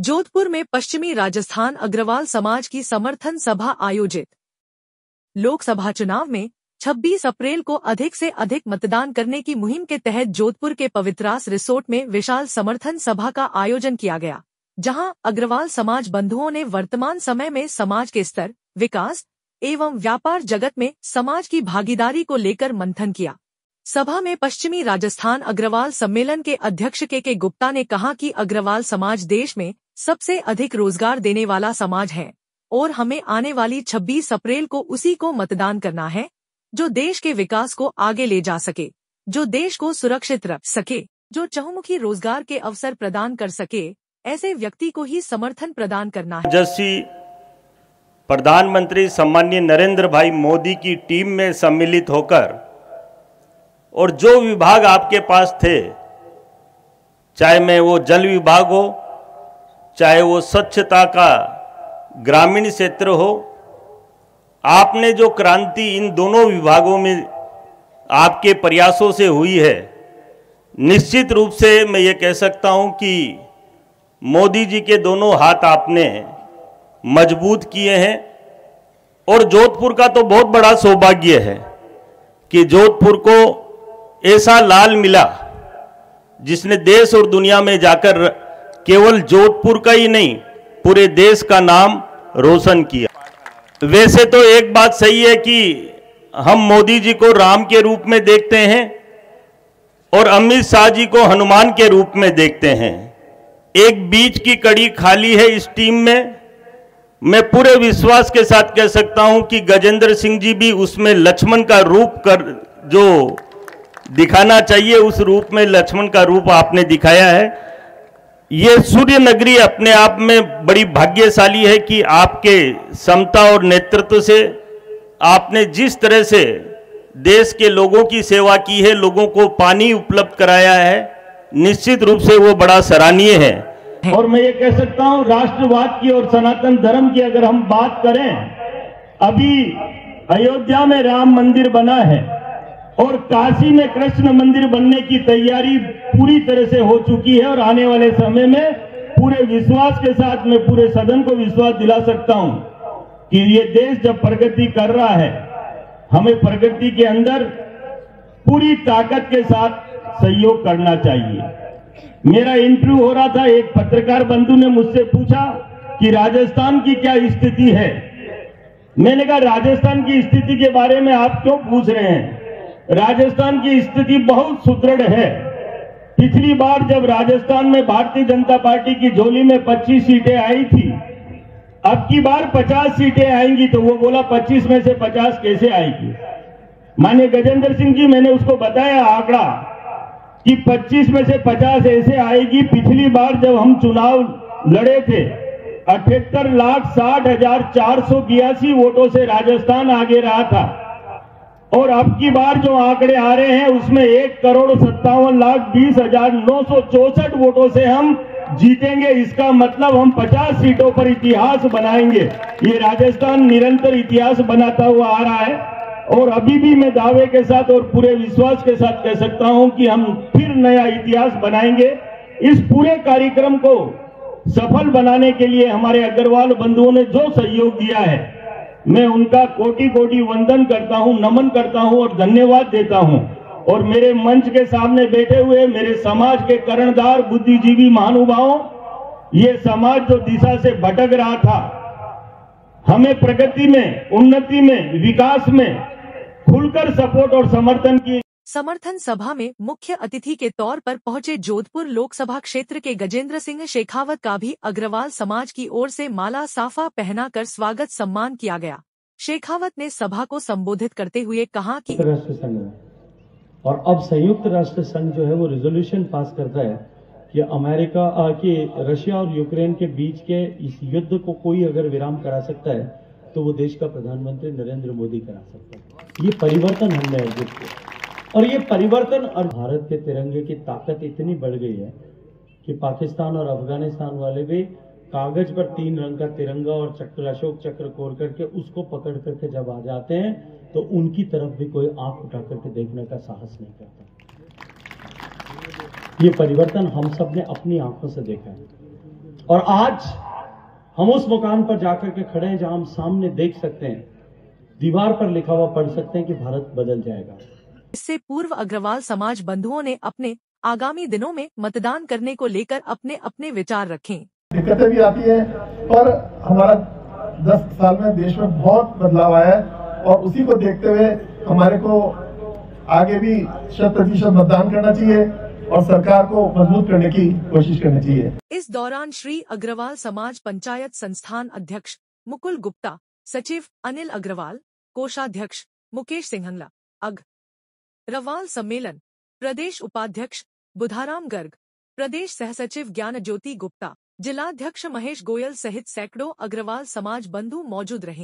जोधपुर में पश्चिमी राजस्थान अग्रवाल समाज की समर्थन सभा आयोजित। लोकसभा चुनाव में 26 अप्रैल को अधिक से अधिक मतदान करने की मुहिम के तहत जोधपुर के पवित्रास रिसोर्ट में विशाल समर्थन सभा का आयोजन किया गया, जहां अग्रवाल समाज बंधुओं ने वर्तमान समय में समाज के स्तर, विकास एवं व्यापार जगत में समाज की भागीदारी को लेकर मंथन किया। सभा में पश्चिमी राजस्थान अग्रवाल सम्मेलन के अध्यक्ष के गुप्ता ने कहा कि अग्रवाल समाज देश में सबसे अधिक रोजगार देने वाला समाज है और हमें आने वाली 26 अप्रैल को उसी को मतदान करना है जो देश के विकास को आगे ले जा सके, जो देश को सुरक्षित रख सके, जो चहुमुखी रोजगार के अवसर प्रदान कर सके। ऐसे व्यक्ति को ही समर्थन प्रदान करना है। जैसी प्रधानमंत्री सम्माननीय नरेंद्र भाई मोदी की टीम में सम्मिलित होकर और जो विभाग आपके पास थे, चाहे में वो जल विभाग हो, चाहे वो स्वच्छता का ग्रामीण क्षेत्र हो, आपने जो क्रांति इन दोनों विभागों में आपके प्रयासों से हुई है, निश्चित रूप से मैं ये कह सकता हूं कि मोदी जी के दोनों हाथ आपने मजबूत किए हैं। और जोधपुर का तो बहुत बड़ा सौभाग्य है कि जोधपुर को ऐसा लाल मिला जिसने देश और दुनिया में जाकर केवल जोधपुर का ही नहीं, पूरे देश का नाम रोशन किया। वैसे तो एक बात सही है कि हम मोदी जी को राम के रूप में देखते हैं और अमित शाह जी को हनुमान के रूप में देखते हैं। एक बीच की कड़ी खाली है इस टीम में। मैं पूरे विश्वास के साथ कह सकता हूं कि गजेंद्र सिंह जी भी उसमें लक्ष्मण का रूप कर जो दिखाना चाहिए, उस रूप में लक्ष्मण का रूप आपने दिखाया है। ये सूर्य नगरी अपने आप में बड़ी भाग्यशाली है कि आपके समता और नेतृत्व से आपने जिस तरह से देश के लोगों की सेवा की है, लोगों को पानी उपलब्ध कराया है, निश्चित रूप से वो बड़ा सराहनीय है। और मैं ये कह सकता हूं, राष्ट्रवाद की और सनातन धर्म की अगर हम बात करें, अभी अयोध्या में राम मंदिर बना है और काशी में कृष्ण मंदिर बनने की तैयारी पूरी तरह से हो चुकी है और आने वाले समय में पूरे विश्वास के साथ मैं पूरे सदन को विश्वास दिला सकता हूं कि ये देश जब प्रगति कर रहा है, हमें प्रगति के अंदर पूरी ताकत के साथ सहयोग करना चाहिए। मेरा इंटरव्यू हो रहा था, एक पत्रकार बंधु ने मुझसे पूछा कि राजस्थान की क्या स्थिति है। मैंने कहा, राजस्थान की स्थिति के बारे में आप क्यों पूछ रहे हैं? राजस्थान की स्थिति बहुत सुदृढ़ है। पिछली बार जब राजस्थान में भारतीय जनता पार्टी की झोली में 25 सीटें आई थी, अब की बार 50 सीटें आएंगी। तो वो बोला 25 में से 50 कैसे आएगी? माननीय गजेंद्र सिंह जी, मैंने उसको बताया आंकड़ा कि 25 में से 50 ऐसे आएगी। पिछली बार जब हम चुनाव लड़े थे, 78,60,482 वोटों से राजस्थान आगे रहा था और अब की बार जो आंकड़े आ रहे हैं उसमें 1,57,20,964 वोटों से हम जीतेंगे। इसका मतलब हम 50 सीटों पर इतिहास बनाएंगे। ये राजस्थान निरंतर इतिहास बनाता हुआ आ रहा है और अभी भी मैं दावे के साथ और पूरे विश्वास के साथ कह सकता हूं कि हम फिर नया इतिहास बनाएंगे। इस पूरे कार्यक्रम को सफल बनाने के लिए हमारे अग्रवाल बंधुओं ने जो सहयोग दिया है, मैं उनका कोटि कोटि वंदन करता हूं, नमन करता हूं और धन्यवाद देता हूं। और मेरे मंच के सामने बैठे हुए मेरे समाज के कर्णधार बुद्धिजीवी महानुभावों, ये समाज जो दिशा से भटक रहा था, हमें प्रगति में, उन्नति में, विकास में खुलकर सपोर्ट और समर्थन की। समर्थन सभा में मुख्य अतिथि के तौर पर पहुंचे जोधपुर लोकसभा क्षेत्र के गजेंद्र सिंह शेखावत का भी अग्रवाल समाज की ओर से माला साफा पहनाकर स्वागत सम्मान किया गया। शेखावत ने सभा को संबोधित करते हुए कहा कि राष्ट्र संघ और अब संयुक्त राष्ट्र संघ जो है वो रिजोल्यूशन पास करता है कि अमेरिका कि रशिया और यूक्रेन के बीच के इस युद्ध को कोई अगर विराम करा सकता है तो वो देश का प्रधानमंत्री नरेंद्र मोदी करा सकता है। ये परिवर्तन हमने अर्जित किया और ये परिवर्तन और भारत के तिरंगे की ताकत इतनी बढ़ गई है कि पाकिस्तान और अफगानिस्तान वाले भी कागज पर 3 रंग का तिरंगा और चक्र, अशोक चक्र कोर करके उसको पकड़ करके जब आ जाते हैं तो उनकी तरफ भी कोई आंख उठा करके देखने का साहस नहीं करता। ये परिवर्तन हम सब ने अपनी आंखों से देखा है। और आज हम उस मुकाम पर जाकर के खड़े हैं जहां हम सामने देख सकते हैं, दीवार पर लिखा हुआ पढ़ सकते हैं कि भारत बदल जाएगा। इससे पूर्व अग्रवाल समाज बंधुओं ने अपने आगामी दिनों में मतदान करने को लेकर अपने अपने विचार रखे। दिक्कतें भी आती है, पर हमारा 10 साल में देश में बहुत बदलाव आया है और उसी को देखते हुए हमारे को आगे भी 100% मतदान करना चाहिए और सरकार को मजबूत करने की कोशिश करनी चाहिए। इस दौरान श्री अग्रवाल समाज पंचायत संस्थान अध्यक्ष मुकुल गुप्ता, सचिव अनिल अग्रवाल, कोषाध्यक्ष मुकेश सिंघला, अग्रवाल सम्मेलन प्रदेश उपाध्यक्ष बुधाराम गर्ग, प्रदेश सहसचिव ज्ञान ज्योति गुप्ता, जिलाध्यक्ष महेश गोयल सहित सैकड़ों अग्रवाल समाज बंधु मौजूद रहे।